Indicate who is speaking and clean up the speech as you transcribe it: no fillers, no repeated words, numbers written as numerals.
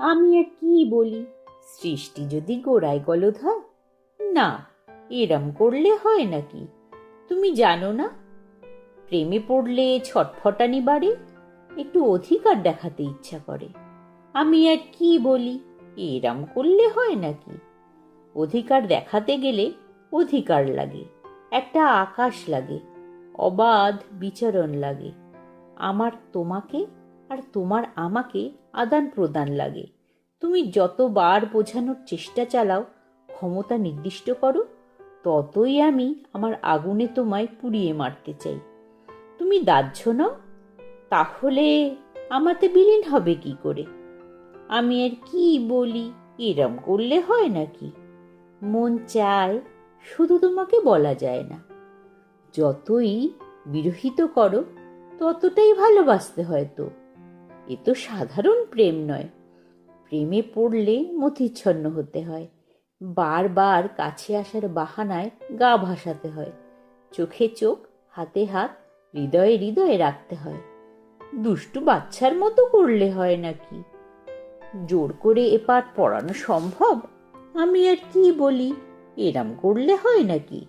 Speaker 1: আমি আর কি বলি, সৃষ্টি যদি গোড়ায় গলদ হয়? না, এরম করলে হয় নাকি? তুমি জানো না, প্রেমে পড়লে ছটফটানি বাড়ে, একটু অধিকার দেখাতে ইচ্ছা করে। আমি আর কি বলি, এরম করলে হয় নাকি? অধিকার দেখাতে গেলে অধিকার লাগে, একটা আকাশ লাগে, অবাধ বিচরণ লাগে। আমার তোমাকে আর তোমার আমাকে আদান প্রদান লাগে। তুমি যতবার বোঝানোর চেষ্টা চালাও, ক্ষমতা নির্দিষ্ট করো, ততই আমি আমার আগুনে তোমায় পুড়িয়ে মারতে চাই। তুমি দাহ্য নও, তাহলে আমাতে বিলীন হবে কি করে? আমি আর কি বলি, এরম করলে হয় নাকি? মন চায়, শুধু তোমাকে বলা যায় না। যতই বিরহিত করো, ততটাই ভালোবাসতে হয় তো। এ তো সাধারণ প্রেম নয়। প্রেমে পড়লে মতিচ্ছন্ন হতে হয়, বারবার কাছে আসার বাহানায় গা ভাসাতে হয়, চোখে চোখ, হাতে হাত, হৃদয়ে হৃদয়ে রাখতে হয়। দুষ্টু বাচ্চার মতো করলে হয় নাকি? জোর করে এ পাঠ পড়ানো সম্ভব? আমি আর কি বলি, এরম করলে হয় নাকি?